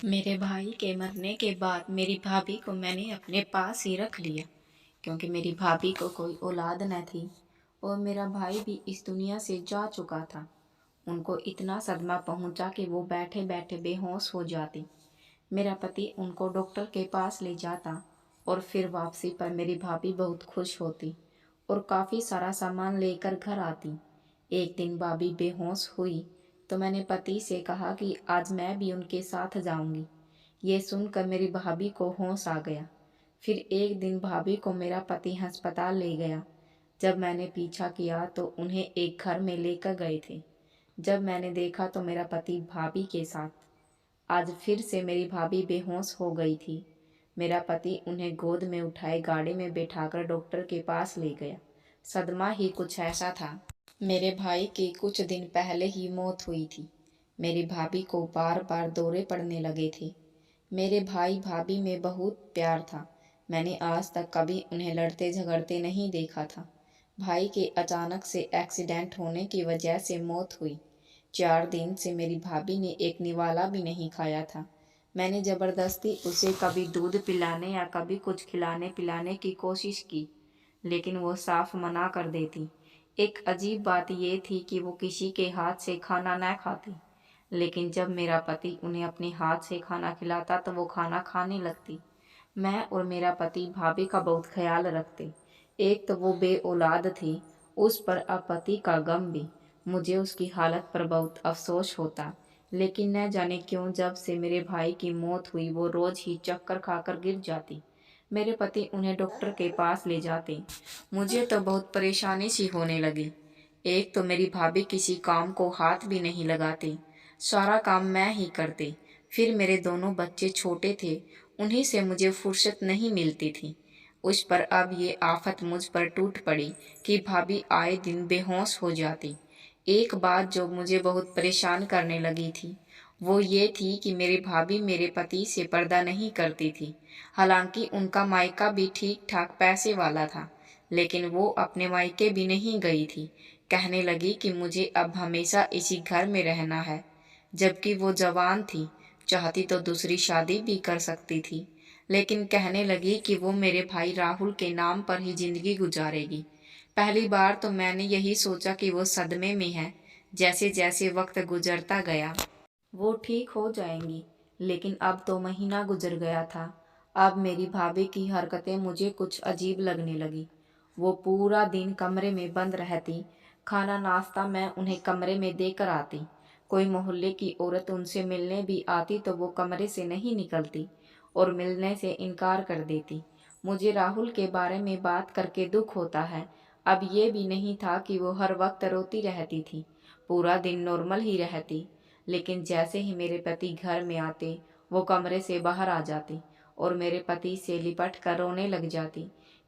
मेरे भाई के मरने के बाद मेरी भाभी को मैंने अपने पास ही रख लिया, क्योंकि मेरी भाभी को कोई औलाद न थी और मेरा भाई भी इस दुनिया से जा चुका था। उनको इतना सदमा पहुंचा कि वो बैठे बैठे बेहोश हो जाती। मेरा पति उनको डॉक्टर के पास ले जाता और फिर वापसी पर मेरी भाभी बहुत खुश होती और काफ़ी सारा सामान लेकर घर आती। एक दिन भाभी बेहोश हुई तो मैंने पति से कहा कि आज मैं भी उनके साथ जाऊंगी। ये सुनकर मेरी भाभी को होश आ गया। फिर एक दिन भाभी को मेरा पति अस्पताल ले गया। जब मैंने पीछा किया तो उन्हें एक घर में लेकर गए थे। जब मैंने देखा तो मेरा पति भाभी के साथ। आज फिर से मेरी भाभी बेहोश हो गई थी। मेरा पति उन्हें गोद में उठाए गाड़ी में बैठाकर डॉक्टर के पास ले गया। सदमा ही कुछ ऐसा था। मेरे भाई की कुछ दिन पहले ही मौत हुई थी। मेरी भाभी को बार बार दौरे पड़ने लगे थे। मेरे भाई भाभी में बहुत प्यार था। मैंने आज तक कभी उन्हें लड़ते झगड़ते नहीं देखा था। भाई के अचानक से एक्सीडेंट होने की वजह से मौत हुई। 4 दिन से मेरी भाभी ने एक निवाला भी नहीं खाया था। मैंने ज़बरदस्ती उसे कभी दूध पिलाने या कभी कुछ खिलाने पिलाने की कोशिश की, लेकिन वो साफ मना कर देती। एक अजीब बात ये थी कि वो किसी के हाथ से खाना न खाती, लेकिन जब मेरा पति उन्हें अपने हाथ से खाना खिलाता तो वो खाना खाने लगती। मैं और मेरा पति भाभी का बहुत ख्याल रखते। एक तो वो बे औलाद थी, उस पर अब पति का गम भी। मुझे उसकी हालत पर बहुत अफसोस होता, लेकिन न जाने क्यों जब से मेरे भाई की मौत हुई वो रोज ही चक्कर खाकर गिर जाती। मेरे पति उन्हें डॉक्टर के पास ले जाते। मुझे तो बहुत परेशानी सी होने लगी। एक तो मेरी भाभी किसी काम को हाथ भी नहीं लगाती, सारा काम मैं ही करती। फिर मेरे दोनों बच्चे छोटे थे, उन्हीं से मुझे फुर्सत नहीं मिलती थी। उस पर अब ये आफत मुझ पर टूट पड़ी कि भाभी आए दिन बेहोश हो जाती। एक बात जो मुझे बहुत परेशान करने लगी थी वो ये थी कि मेरी भाभी मेरे पति से पर्दा नहीं करती थी। हालांकि उनका मायका भी ठीक ठाक पैसे वाला था, लेकिन वो अपने मायके भी नहीं गई थी। कहने लगी कि मुझे अब हमेशा इसी घर में रहना है, जबकि वो जवान थी, चाहती तो दूसरी शादी भी कर सकती थी। लेकिन कहने लगी कि वो मेरे भाई राहुल के नाम पर ही जिंदगी गुजारेगी। पहली बार तो मैंने यही सोचा कि वो सदमे में है। जैसे जैसे वक्त गुजरता गया वो ठीक हो जाएंगी, लेकिन अब तो महीना गुजर गया था। अब मेरी भाभी की हरकतें मुझे कुछ अजीब लगने लगी। वो पूरा दिन कमरे में बंद रहती। खाना नाश्ता मैं उन्हें कमरे में देकर आती। कोई मोहल्ले की औरत उनसे मिलने भी आती तो वो कमरे से नहीं निकलती और मिलने से इनकार कर देती। मुझे राहुल के बारे में बात करके दुख होता है। अब ये भी नहीं था कि वो हर वक्त रोती रहती थी, पूरा दिन नॉर्मल ही रहती। लेकिन जैसे ही मेरे पति घर में आते वो कमरे से बाहर आ जाती और मेरे पति से लिपट कर रोने लग जाती।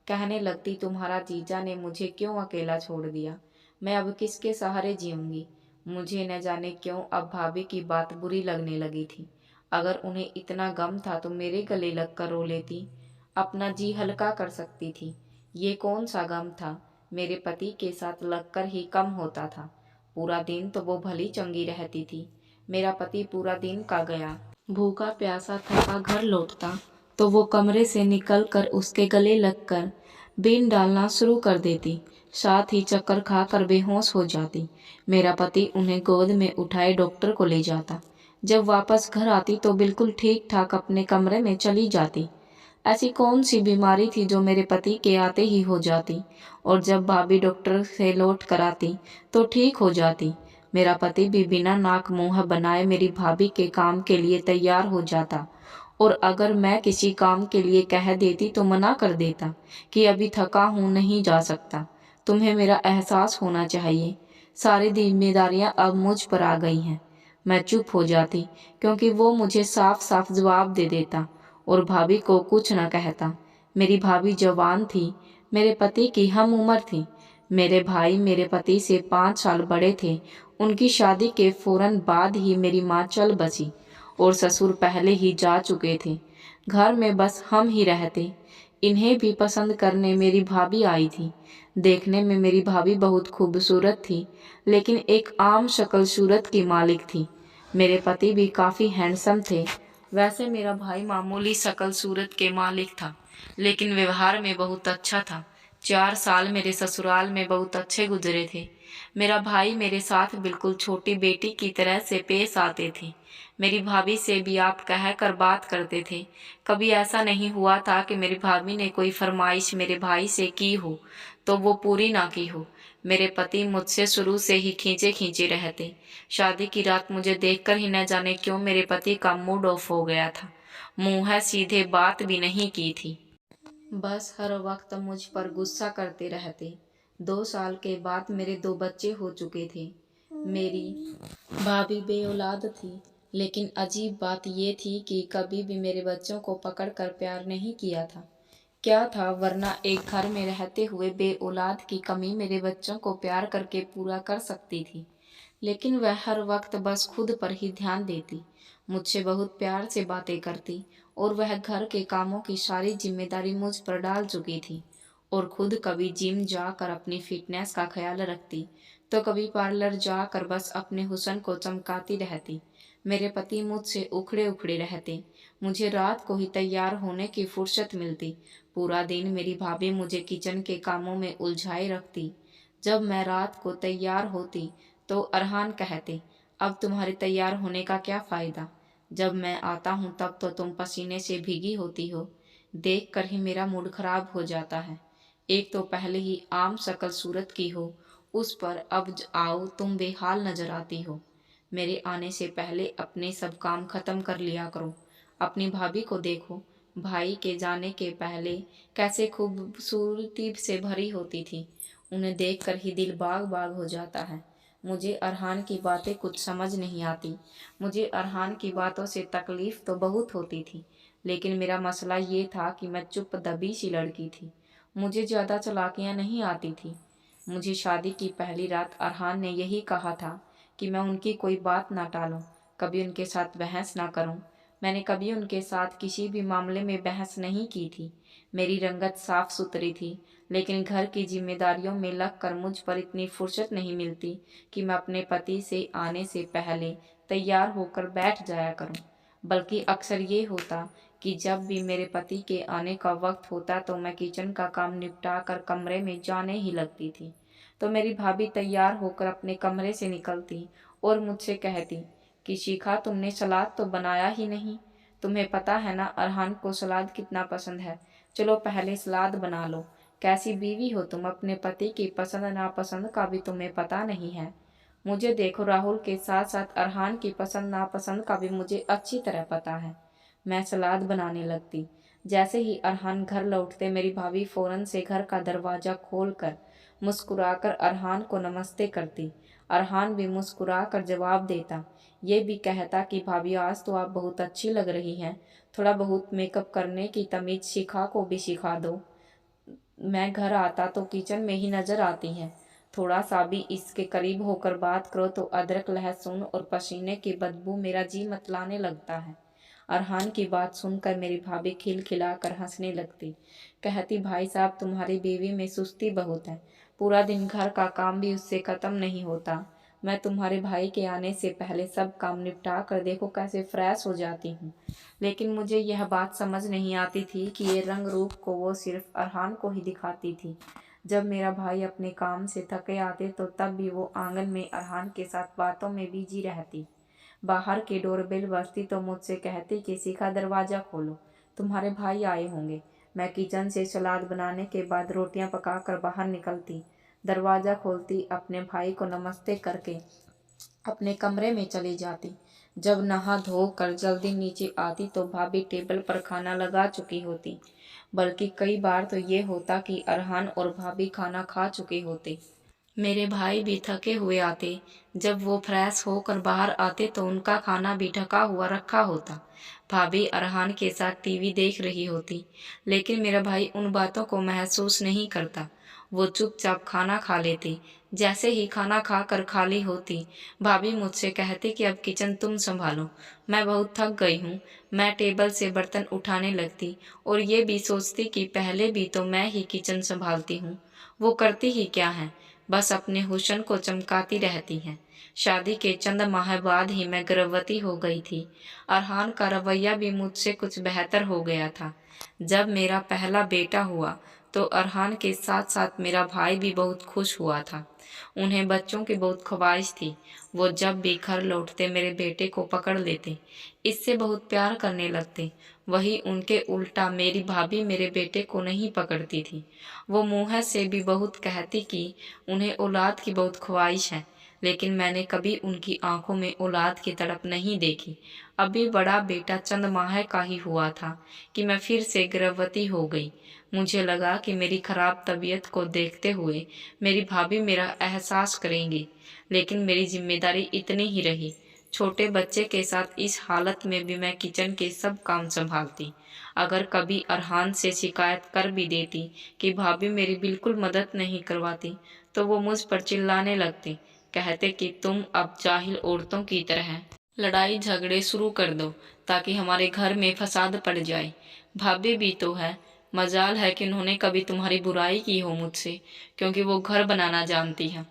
कहने लगती, तुम्हारा जीजा ने मुझे क्यों अकेला छोड़ दिया, मैं अब किसके सहारे जीऊँगी। मुझे न जाने क्यों अब भाभी की बात बुरी लगने लगी थी। अगर उन्हें इतना गम था तो मेरे गले लग कर रो लेती, अपना जी हल्का कर सकती थी। ये कौन सा गम था, मेरे पति के साथ लगकर ही कम होता था। पूरा दिन तो वो भली चंगी रहती थी। मेरा पति पूरा दिन का गया भूखा प्यासा थका घर लौटता तो वो कमरे से निकलकर उसके गले लगकर बीन डालना शुरू कर देती, साथ ही चक्कर खाकर बेहोश हो जाती। मेरा पति उन्हें गोद में उठाए डॉक्टर को ले जाता। जब वापस घर आती तो बिल्कुल ठीक ठाक अपने कमरे में चली जाती। ऐसी कौन सी बीमारी थी जो मेरे पति के आते ही हो जाती, और जब भाभी डॉक्टर से लौट कर आती तो ठीक हो जाती। मेरा पति भी बिना नाक मुंह बनाए मेरी भाभी के काम के लिए तैयार हो जाता, और अगर मैं किसी काम के लिए कह देती तो मना कर देता कि अभी थका हूँ, नहीं जा सकता। तुम्हें मेरा एहसास होना चाहिए, सारी जिम्मेदारियां अब मुझ पर आ गई हैं। मैं चुप हो जाती क्योंकि वो मुझे साफ साफ जवाब दे देता और भाभी को कुछ न कहता। मेरी भाभी जवान थी, मेरे पति की हम उम्र थी। मेरे भाई मेरे पति से 5 साल बड़े थे। उनकी शादी के फौरन बाद ही मेरी माँ चल बसी और ससुर पहले ही जा चुके थे। घर में बस हम ही रहते। इन्हें भी पसंद करने मेरी भाभी आई थी। देखने में मेरी भाभी बहुत खूबसूरत थी, लेकिन एक आम शक्ल सूरत की मालिक थी। मेरे पति भी काफ़ी हैंडसम थे। वैसे मेरा भाई मामूली शकल सूरत के मालिक था, लेकिन व्यवहार में बहुत अच्छा था। 4 साल मेरे ससुराल में बहुत अच्छे गुजरे थे। मेरा भाई मेरे साथ बिल्कुल छोटी बेटी की तरह से पेश आते थे। मेरी भाभी से भी आप कहकर बात करते थे। कभी ऐसा नहीं हुआ था कि मेरी भाभी ने कोई फरमाइश मेरे भाई से की हो तो वो पूरी ना की हो। मेरे पति मुझसे शुरू से ही खींचे खींचे रहते। शादी की रात मुझे देखकर ही न जाने क्यों मेरे पति का मूड ऑफ हो गया था। मुंह है सीधे बात भी नहीं की थी, बस हर वक्त मुझ पर गुस्सा करते रहते। 2 साल के बाद मेरे 2 बच्चे हो चुके थे। मेरी भाभी बेऔलाद थी, लेकिन अजीब बात ये थी कि कभी भी मेरे बच्चों को पकड़कर प्यार नहीं किया था। क्या था, वरना एक घर में रहते हुए बेऔलाद की कमी मेरे बच्चों को प्यार करके पूरा कर सकती थी। लेकिन वह हर वक्त बस खुद पर ही ध्यान देती, मुझसे बहुत प्यार से बातें करती और वह घर के कामों की सारी जिम्मेदारी मुझ पर डाल चुकी थी। और खुद कभी जिम जाकर अपनी फिटनेस का ख्याल रखती, तो कभी पार्लर जाकर बस अपने हुस्न को चमकाती रहती। मेरे पति मुझसे उखड़े उखड़े रहते। मुझे रात को ही तैयार होने की फुर्सत मिलती। पूरा दिन मेरी भाभी मुझे किचन के कामों में उलझाए रखती। जब मैं रात को तैयार होती तो अरहान कहते, अब तुम्हारे तैयार होने का क्या फ़ायदा? जब मैं आता हूँ तब तो तुम पसीने से भीगी होती हो। देख कर ही मेरा मूड खराब हो जाता है। एक तो पहले ही आम शक्ल सूरत की हो, उस पर अब आओ तुम बेहाल नजर आती हो। मेरे आने से पहले अपने सब काम खत्म कर लिया करो। अपनी भाभी को देखो, भाई के जाने के पहले कैसे खूबसूरती से भरी होती थी। उन्हें देखकर ही दिल बाग बाग हो जाता है। मुझे अरहान की बातें कुछ समझ नहीं आती। मुझे अरहान की बातों से तकलीफ तो बहुत होती थी, लेकिन मेरा मसला ये था कि मैं चुप दबी सी लड़की थी। मुझे ज़्यादा चालाकियाँ नहीं आती थी। मुझे शादी की पहली रात अरहान ने यही कहा था कि मैं उनकी कोई बात ना टालूं, कभी उनके साथ बहस ना करूं। मैंने कभी उनके साथ किसी भी मामले में बहस नहीं की थी। मेरी रंगत साफ सुथरी थी, लेकिन घर की जिम्मेदारियों में लगकर मुझ पर इतनी फुर्सत नहीं मिलती कि मैं अपने पति से आने से पहले तैयार होकर बैठ जाया करूं। बल्कि अक्सर ये होता कि जब भी मेरे पति के आने का वक्त होता तो मैं किचन का काम निपटा कर कमरे में जाने ही लगती थी, तो मेरी भाभी तैयार होकर अपने कमरे से निकलती और मुझसे कहती कि शिखा, तुमने सलाद तो बनाया ही नहीं। तुम्हें पता है ना अरहान को सलाद कितना पसंद है। चलो पहले सलाद बना लो। कैसी बीवी हो तुम, अपने पति की पसंद नापसंद का भी तुम्हें पता नहीं है। मुझे देखो, राहुल के साथ साथ अरहान की पसंद नापसंद का भी मुझे अच्छी तरह पता है। मैं सलाद बनाने लगती। जैसे ही अरहान घर लौटते मेरी भाभी फौरन से घर का दरवाज़ा खोलकर मुस्कुराकर अरहान को नमस्ते करती। अरहान भी मुस्कुराकर जवाब देता, ये भी कहता कि भाभी आज तो आप बहुत अच्छी लग रही हैं, थोड़ा बहुत मेकअप करने की तमीज़ शिखा को भी सिखा दो। मैं घर आता तो किचन में ही नजर आती है। थोड़ा सा भी इसके करीब होकर बात करो तो अदरक लहसुन और पसीने की बदबू मेरा जी मतलाने लगता है। अरहान की बात सुनकर मेरी भाभी खिलखिलाकर हंसने लगती। कहती, भाई साहब तुम्हारी बीवी में सुस्ती बहुत है, पूरा दिन घर का काम भी उससे खत्म नहीं होता। मैं तुम्हारे भाई के आने से पहले सब काम निपटा कर देखो कैसे फ्रेश हो जाती हूँ। लेकिन मुझे यह बात समझ नहीं आती थी कि ये रंग रूप को वो सिर्फ अरहान को ही दिखाती थी। जब मेरा भाई अपने काम से थके आते तो तब भी वो आंगन में अरहान के साथ बातों में बिजी रहती। बाहर की डोरबेल बजती तो मुझसे कहती कि शिखा, दरवाज़ा खोलो, तुम्हारे भाई आए होंगे। मैं किचन से सलाद बनाने के बाद रोटियां पकाकर बाहर निकलती, दरवाज़ा खोलती, अपने भाई को नमस्ते करके अपने कमरे में चली जाती। जब नहा धो कर जल्दी नीचे आती तो भाभी टेबल पर खाना लगा चुकी होती। बल्कि कई बार तो ये होता कि अरहान और भाभी खाना खा चुके होते। मेरे भाई भी थके हुए आते। जब वो फ्रेश होकर बाहर आते तो उनका खाना भी ढका हुआ रखा होता। भाभी अरहान के साथ टीवी देख रही होती, लेकिन मेरा भाई उन बातों को महसूस नहीं करता। वो चुपचाप खाना खा लेती। जैसे ही खाना खाकर खाली होती, भाभी मुझसे कहती कि अब किचन तुम संभालो, मैं बहुत थक गई हूँ। मैं टेबल से बर्तन उठाने लगती और ये भी सोचती कि पहले भी तो मैं ही किचन संभालती हूँ, वो करती ही क्या है। बस अपने हुस्न को चमकाती रहती हैं। शादी के चंद माह बाद ही मैं गर्भवती हो गई थी। अरहान का रवैया भी मुझसे कुछ बेहतर हो गया था। जब मेरा पहला बेटा हुआ तो अरहान के साथ साथ मेरा भाई भी बहुत खुश हुआ था। उन्हें बच्चों की बहुत ख्वाहिश थी। वो जब भी घर लौटते मेरे बेटे को पकड़ लेते, इससे बहुत प्यार करने लगते। वही उनके उल्टा मेरी भाभी मेरे बेटे को नहीं पकड़ती थी। वो मुँह से भी बहुत कहती कि उन्हें औलाद की बहुत ख्वाहिश है, लेकिन मैंने कभी उनकी आंखों में औलाद की तड़प नहीं देखी। अभी बड़ा बेटा चंद माह का ही हुआ था कि मैं फिर से गर्भवती हो गई। मुझे लगा कि मेरी खराब तबीयत को देखते हुए मेरी भाभी मेरा एहसास करेंगी, लेकिन मेरी जिम्मेदारी इतनी ही रही। छोटे बच्चे के साथ इस हालत में भी मैं किचन के सब काम संभालती। अगर कभी अरहान से शिकायत कर भी देती कि भाभी मेरी बिल्कुल मदद नहीं करवाती, तो वो मुझ पर चिल्लाने लगते, कहते कि तुम अब जाहिल औरतों की तरह लड़ाई झगड़े शुरू कर दो ताकि हमारे घर में फसाद पड़ जाए। भाभी भी तो है, मजाल है कि उन्होंने कभी तुम्हारी बुराई की हो मुझसे, क्योंकि वो घर बनाना जानती है,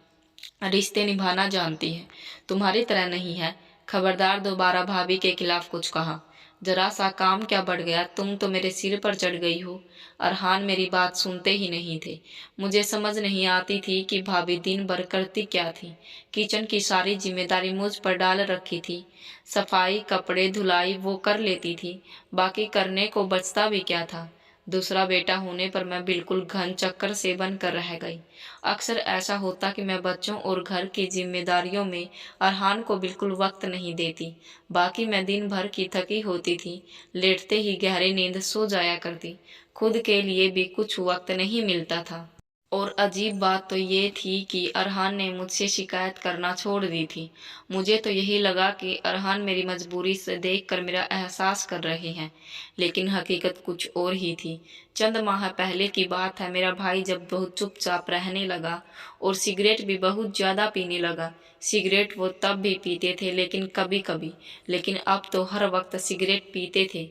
रिश्ते निभाना जानती है, तुम्हारी तरह नहीं है। खबरदार दोबारा भाभी के खिलाफ कुछ कहा। जरा सा काम क्या बढ़ गया, तुम तो मेरे सिर पर चढ़ गई हो। अरहान मेरी बात सुनते ही नहीं थे। मुझे समझ नहीं आती थी कि भाभी दिन भर करती क्या थी। किचन की सारी जिम्मेदारी मुझ पर डाल रखी थी। सफाई, कपड़े धुलाई वो कर लेती थी, बाकी करने को बचता भी क्या था। दूसरा बेटा होने पर मैं बिल्कुल घन चक्कर से बनकर रह गई। अक्सर ऐसा होता कि मैं बच्चों और घर की जिम्मेदारियों में अरहान को बिल्कुल वक्त नहीं देती। बाकी मैं दिन भर की थकी होती थी, लेटते ही गहरी नींद सो जाया करती। खुद के लिए भी कुछ वक्त नहीं मिलता था। और अजीब बात तो ये थी कि अरहान ने मुझसे शिकायत करना छोड़ दी थी। मुझे तो यही लगा कि अरहान मेरी मजबूरी से देखकर मेरा एहसास कर रहे हैं, लेकिन हकीकत कुछ और ही थी। चंद माह पहले की बात है, मेरा भाई जब बहुत चुपचाप रहने लगा और सिगरेट भी बहुत ज़्यादा पीने लगा। सिगरेट वो तब भी पीते थे, लेकिन कभी कभी, लेकिन अब तो हर वक्त सिगरेट पीते थे।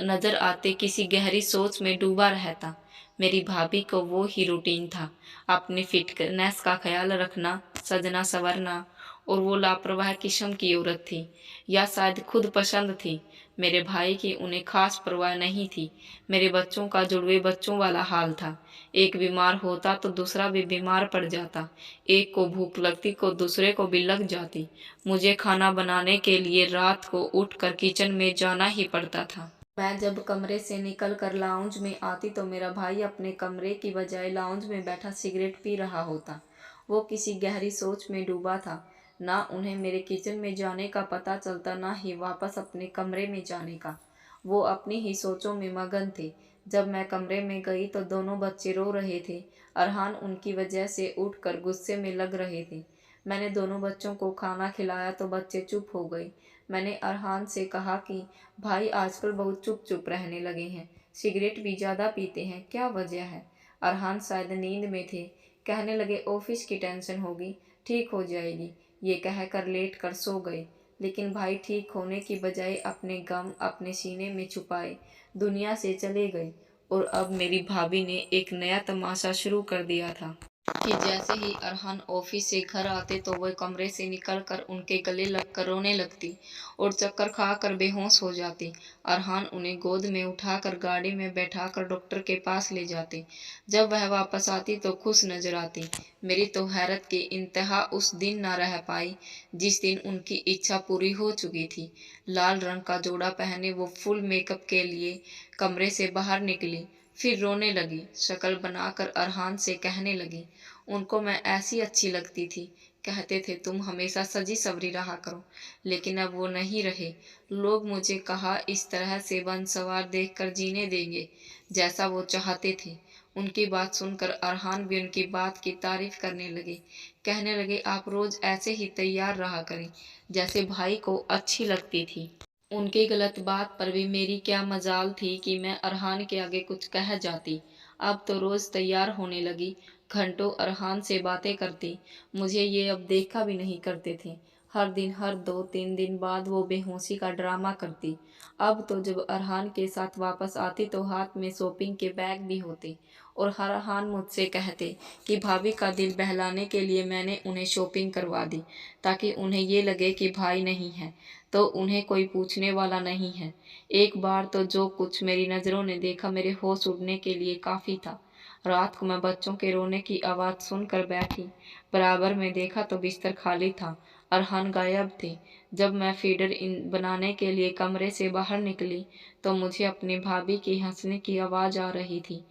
नजर आते किसी गहरी सोच में डूबा रहता। मेरी भाभी को वो ही रूटीन था, अपनी फिटनेस का ख्याल रखना, सजना संवरना, और वो लापरवाह किस्म की औरत थी, या शायद खुद पसंद थी। मेरे भाई की उन्हें खास परवाह नहीं थी। मेरे बच्चों का जुड़वे बच्चों वाला हाल था। एक बीमार होता तो दूसरा भी बीमार पड़ जाता। एक को भूख लगती को दूसरे को भी लग जाती। मुझे खाना बनाने के लिए रात को उठकर किचन में जाना ही पड़ता था। मैं जब कमरे से निकल कर लाउंज में आती तो मेरा भाई अपने कमरे की बजाय लाउंज में बैठा सिगरेट पी रहा होता। वो किसी गहरी सोच में डूबा था। ना उन्हें मेरे किचन में जाने का पता चलता, ना ही वापस अपने कमरे में जाने का। वो अपनी ही सोचों में मगन थे। जब मैं कमरे में गई तो दोनों बच्चे रो रहे थे। अरहान उनकी वजह से उठकर गुस्से में लग रहे थे। मैंने दोनों बच्चों को खाना खिलाया तो बच्चे चुप हो गए। मैंने अरहान से कहा कि भाई आजकल बहुत चुप चुप रहने लगे हैं, सिगरेट भी ज़्यादा पीते हैं, क्या वजह है? अरहान शायद नींद में थे। कहने लगे ऑफिस की टेंशन होगी, ठीक हो जाएगी। ये कहकर लेट कर सो गए। लेकिन भाई ठीक होने की बजाय अपने गम अपने सीने में छुपाए दुनिया से चले गए। और अब मेरी भाभी ने एक नया तमाशा शुरू कर दिया था कि जैसे ही अरहान ऑफिस से घर आते तो वह कमरे से निकलकर उनके गले लगकर रोने लगती और चक्कर खाकर बेहोश हो जाती। अरहान उन्हें गोद में उठाकर गाड़ी में बैठाकर डॉक्टर के पास ले जाते। जब वह वापस आती तो खुश नजर आती। मेरी तो हैरत की इंतहा उस दिन न रह पाई जिस दिन उनकी इच्छा पूरी हो चुकी थी। लाल रंग का जोड़ा पहने वो फुल मेकअप के लिए कमरे से बाहर निकली, फिर रोने लगी। शक्ल बनाकर अरहान से कहने लगी, उनको मैं ऐसी अच्छी लगती थी, कहते थे तुम हमेशा सजी सवरी रहा करो, लेकिन अब वो नहीं रहे। लोग मुझे कहा इस तरह से बनसवार देखकर जीने देंगे जैसा वो चाहते थे। उनकी बात सुनकर अरहान भी उनकी बात की तारीफ करने लगे। कहने लगे आप रोज ऐसे ही तैयार रहा करें जैसे भाई को अच्छी लगती थी। उनकी गलत बात पर भी मेरी क्या मजाल थी कि मैं अरहान के आगे कुछ कह जाती। अब तो रोज तैयार होने लगी, घंटों अरहान से बातें करती। मुझे ये अब देखा भी नहीं करते थे। हर दिन हर 2-3 दिन बाद वो बेहोशी का ड्रामा करती। अब तो जब अरहान के साथ वापस आती तो हाथ में शॉपिंग के बैग भी होते और अरहान मुझसे कहते कि भाभी का दिल बहलाने के लिए मैंने उन्हें शॉपिंग करवा दी, ताकि उन्हें ये लगे कि भाई नहीं है तो उन्हें कोई पूछने वाला नहीं है। एक बार तो जो कुछ मेरी नज़रों ने देखा मेरे होश उड़ने के लिए काफ़ी था। रात को मैं बच्चों के रोने की आवाज़ सुनकर बैठी, बराबर में देखा तो बिस्तर खाली था। अरहान गायब थे। जब मैं फीडर इन बनाने के लिए कमरे से बाहर निकली तो मुझे अपनी भाभी की हंसने की आवाज़ आ रही थी।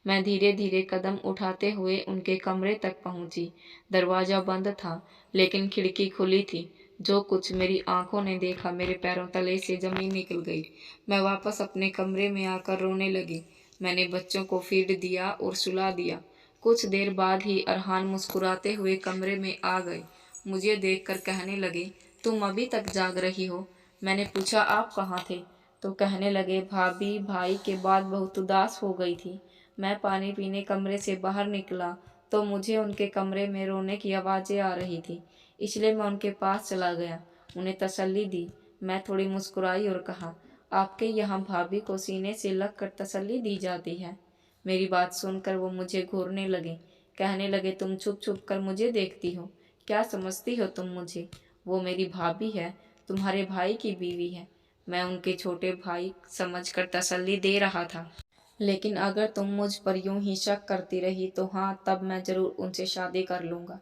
मैं धीरे धीरे कदम उठाते हुए उनके कमरे तक पहुंची। दरवाज़ा बंद था लेकिन खिड़की खुली थी। जो कुछ मेरी आंखों ने देखा मेरे पैरों तले से ज़मीन निकल गई। मैं वापस अपने कमरे में आकर रोने लगी। मैंने बच्चों को फीड दिया और सुला दिया। कुछ देर बाद ही अरहान मुस्कुराते हुए कमरे में आ गए। मुझे देखकर कहने लगे, तुम अभी तक जाग रही हो? मैंने पूछा, आप कहाँ थे? तो कहने लगे, भाभी भाई के बाद बहुत उदास हो गई थी। मैं पानी पीने कमरे से बाहर निकला तो मुझे उनके कमरे में रोने की आवाज़ें आ रही थी, इसलिए मैं उनके पास चला गया, उन्हें तसल्ली दी। मैं थोड़ी मुस्कुराई और कहा, आपके यहाँ भाभी को सीने से लग कर तसल्ली दी जाती है? मेरी बात सुनकर वो मुझे घूरने लगे। कहने लगे, तुम छुप छुप कर मुझे देखती हो, क्या समझती हो तुम मुझे? वो मेरी भाभी है, तुम्हारे भाई की बीवी है। मैं उनके छोटे भाई समझकर तसल्ली दे रहा था। लेकिन अगर तुम मुझ पर यूं ही शक करती रही तो हाँ, तब मैं ज़रूर उनसे शादी कर लूँगा।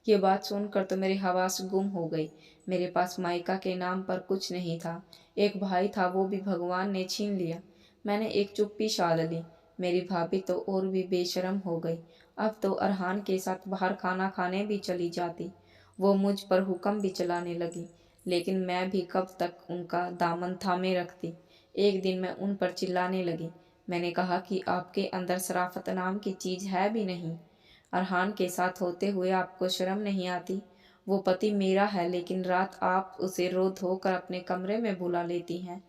ये बात सुनकर तो मेरी हवास गुम हो गई। मेरे पास मायका के नाम पर कुछ नहीं था। एक भाई था, वो भी भगवान ने छीन लिया। मैंने एक चुप्पी साध ली। मेरी भाभी तो और भी बेशर्म हो गई। अब तो अरहान के साथ बाहर खाना खाने भी चली जाती। वो मुझ पर हुक्म भी चलाने लगी, लेकिन मैं भी कब तक उनका दामन थामे रखती। एक दिन मैं उन पर चिल्लाने लगी। मैंने कहा कि आपके अंदर शराफत नाम की चीज़ है भी नहीं। अरहान के साथ होते हुए आपको शर्म नहीं आती? वो पति मेरा है, लेकिन रात आप उसे रो धोकर अपने कमरे में बुला लेती हैं।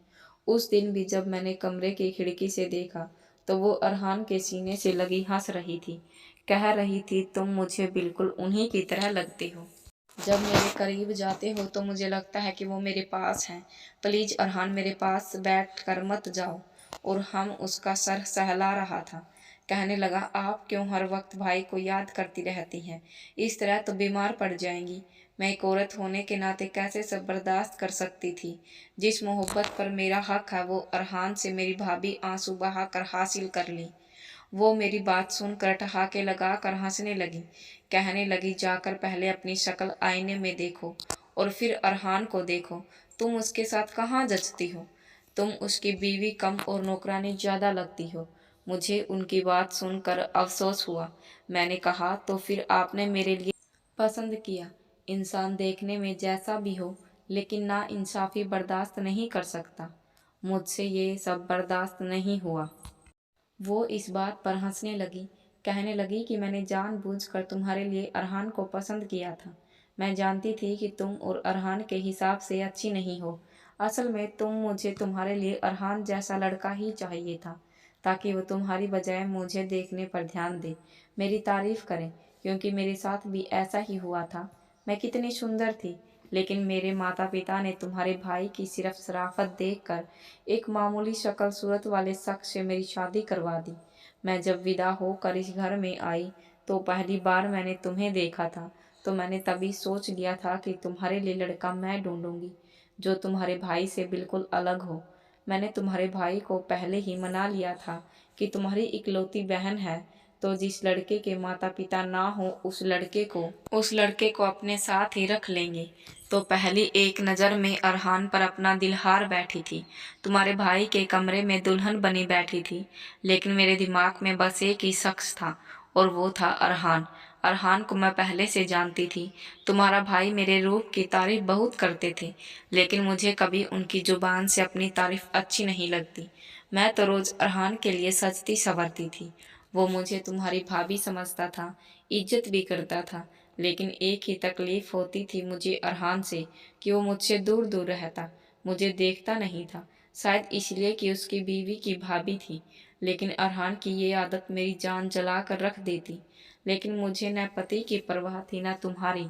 उस दिन भी जब मैंने कमरे की खिड़की से देखा तो वो अरहान के सीने से लगी हंस रही थी। कह रही थी, तुम मुझे बिल्कुल उन्हीं की तरह लगती हो। जब मेरे करीब जाते हो तो मुझे लगता है कि वो मेरे पास हैं। प्लीज़ अरहान, मेरे पास बैठ कर मत जाओ। और हम उसका सर सहला रहा था। कहने लगा, आप क्यों हर वक्त भाई को याद करती रहती हैं? इस तरह तो बीमार पड़ जाएंगी। मैं एक औरत होने के नाते कैसे सब बर्दाश्त कर सकती थी? जिस मोहब्बत पर मेरा हक है वो अरहान से मेरी भाभी आंसू बहा कर हासिल कर ली। वो मेरी बात सुनकर ठहाके लगा कर हंसने लगी। कहने लगी, जाकर पहले अपनी शक्ल आईने में देखो और फिर अरहान को देखो। तुम उसके साथ कहाँ जचती हो? तुम उसकी बीवी कम और नौकरानी ज़्यादा लगती हो। मुझे उनकी बात सुनकर अफसोस हुआ। मैंने कहा, तो फिर आपने मेरे लिए पसंद किया। इंसान देखने में जैसा भी हो, लेकिन नाइंसाफ़ी बर्दाश्त नहीं कर सकता। मुझसे ये सब बर्दाश्त नहीं हुआ। वो इस बात पर हंसने लगी। कहने लगी कि मैंने जानबूझकर तुम्हारे लिए अरहान को पसंद किया था। मैं जानती थी कि तुम और अरहान के हिसाब से अच्छी नहीं हो। असल में मुझे तुम्हारे लिए अरहान जैसा लड़का ही चाहिए था, ताकि वो तुम्हारी बजाय मुझे देखने पर ध्यान दे, मेरी तारीफ करे, क्योंकि मेरे साथ भी ऐसा ही हुआ था। मैं कितनी सुंदर थी, लेकिन मेरे माता पिता ने तुम्हारे भाई की सिर्फ शराफत देखकर एक मामूली शक्ल सूरत वाले शख्स से मेरी शादी करवा दी। मैं जब विदा होकर इस घर में आई तो पहली बार मैंने तुम्हें देखा था, तो मैंने तभी सोच लिया था कि तुम्हारे लिए लड़का मैं ढूंढूंगी जो तुम्हारे भाई से बिल्कुल अलग हो। मैंने तुम्हारे भाई को पहले ही मना लिया था कि तुम्हारी इकलौती बहन है, तो जिस लड़के के माता पिता ना हो उस लड़के को अपने साथ ही रख लेंगे। तो पहली एक नज़र में अरहान पर अपना दिल हार बैठी थी। तुम्हारे भाई के कमरे में दुल्हन बनी बैठी थी, लेकिन मेरे दिमाग में बस एक ही शख्स था और वो था अरहान। अरहान को मैं पहले से जानती थी। तुम्हारा भाई मेरे रूप की तारीफ बहुत करते थे, लेकिन मुझे कभी उनकी जुबान से अपनी तारीफ अच्छी नहीं लगती। मैं तो रोज़ अरहान के लिए सजती संवरती थी। वो मुझे तुम्हारी भाभी समझता था, इज्जत भी करता था, लेकिन एक ही तकलीफ होती थी मुझे अरहान से कि वो मुझसे दूर दूर रहता, मुझे देखता नहीं था। शायद इसलिए कि उसकी बीवी की भाभी थी, लेकिन अरहान की ये आदत मेरी जान जला कर रख देती। लेकिन मुझे न पति की परवाह थी न तुम्हारी।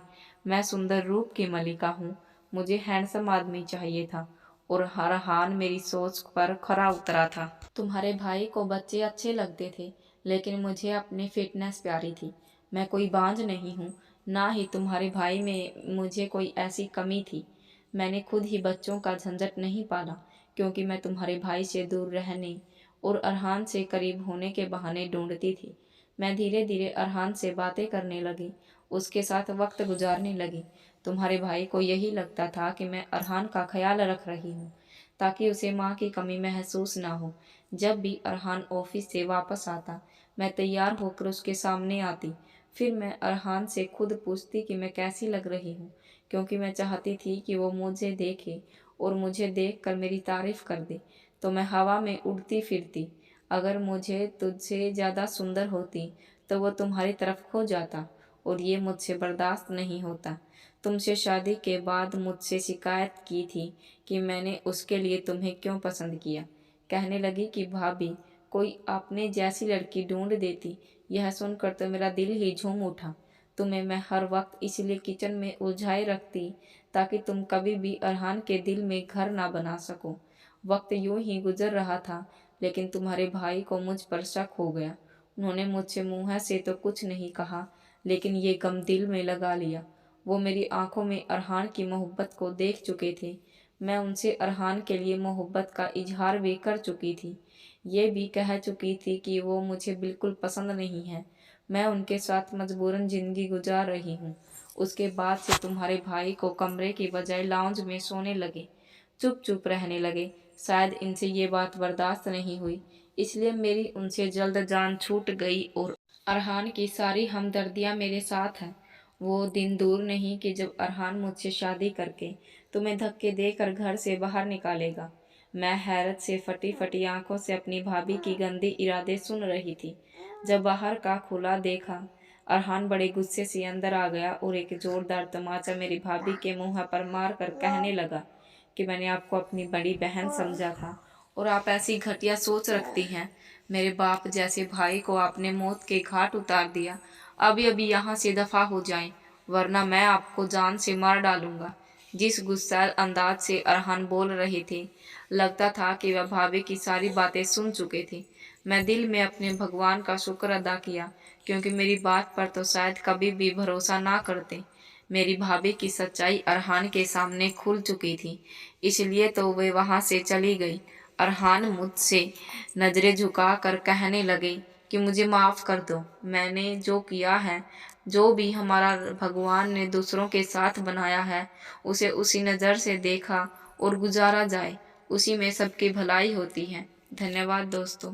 मैं सुंदर रूप की मलिका हूँ, मुझे हैंडसम आदमी चाहिए था और अरहान मेरी सोच पर खरा उतरा था। तुम्हारे भाई को बच्चे अच्छे लगते थे, लेकिन मुझे अपनी फिटनेस प्यारी थी। मैं कोई बांझ नहीं हूँ, ना ही तुम्हारे भाई में मुझे कोई ऐसी कमी थी। मैंने खुद ही बच्चों का झंझट नहीं पाला, क्योंकि मैं तुम्हारे भाई से दूर रहने और अरहान से करीब होने के बहाने ढूंढती थी। मैं धीरे धीरे अरहान से बातें करने लगी, उसके साथ वक्त गुजारने लगी। तुम्हारे भाई को यही लगता था कि मैं अरहान का ख्याल रख रही हूँ, ताकि उसे माँ की कमी महसूस ना हो। जब भी अरहान ऑफिस से वापस आता, मैं तैयार होकर उसके सामने आती। फिर मैं अरहान से खुद पूछती कि मैं कैसी लग रही हूँ, क्योंकि मैं चाहती थी कि वो मुझे देखे और मुझे देखकर मेरी तारीफ कर दे। तो मैं हवा में उड़ती फिरती। अगर मुझे तुझसे ज़्यादा सुंदर होती तो वो तुम्हारी तरफ खो जाता, और ये मुझसे बर्दाश्त नहीं होता। तुमसे शादी के बाद मुझसे शिकायत की थी कि मैंने उसके लिए तुम्हें क्यों पसंद किया। कहने लगी कि भाभी, कोई अपने जैसी लड़की ढूंढ देती। यह सुनकर तो मेरा दिल ही झूम उठा। तुम्हें मैं हर वक्त इसलिए किचन में उलझाए रखती, ताकि तुम कभी भी अरहान के दिल में घर ना बना सको। वक्त यूं ही गुजर रहा था, लेकिन तुम्हारे भाई को मुझ पर शक हो गया। उन्होंने मुझसे मुंह से तो कुछ नहीं कहा, लेकिन ये गम दिल में लगा लिया। वो मेरी आंखों में अरहान की मोहब्बत को देख चुके थे। मैं उनसे अरहान के लिए मोहब्बत का इजहार भी कर चुकी थी। ये भी कह चुकी थी कि वो मुझे बिल्कुल पसंद नहीं है। मैं उनके साथ मजबूरन ज़िंदगी गुजार रही हूँ। उसके बाद से तुम्हारे भाई को कमरे की बजाय लाउंज में सोने लगे, चुप चुप रहने लगे। शायद इनसे ये बात बर्दाश्त नहीं हुई, इसलिए मेरी उनसे जल्द जान छूट गई और अरहान की सारी हमदर्दियाँ मेरे साथ हैं। वो दिन दूर नहीं कि जब अरहान मुझसे शादी करके तुम्हें धक्के देकर घर से बाहर निकालेगा। मैं हैरत से फटी फटी आंखों से अपनी भाभी की गंदी इरादे सुन रही थी। जब बाहर का खुला देखा, अरहान बड़े गुस्से से अंदर आ गया और एक जोरदार तमाचा मेरी भाभी के मुंह पर मार कर कहने लगा कि मैंने आपको अपनी बड़ी बहन समझा था और आप ऐसी घटिया सोच रखती हैं। मेरे बाप जैसे भाई को आपने मौत के घाट उतार दिया। अभी अभी यहाँ से दफा हो जाएं, वरना मैं आपको जान से मार डालूंगा। जिस गुस्सैल अंदाज से अरहान बोल रही थी, लगता था कि वह भाभी की सारी बातें सुन चुके थे। मैं दिल में अपने भगवान का शुक्र अदा किया, क्योंकि मेरी बात पर तो शायद कभी भी भरोसा ना करते। मेरी भाभी की सच्चाई अरहान के सामने खुल चुकी थी, इसलिए तो वे वहां से चली गई। अरहान मुझसे नजरें झुकाकर कहने लगे कि मुझे माफ़ कर दो। मैंने जो किया है, जो भी हमारा भगवान ने दूसरों के साथ बनाया है, उसे उसी नज़र से देखा और गुजारा जाए। उसी में सबकी भलाई होती है। धन्यवाद दोस्तों।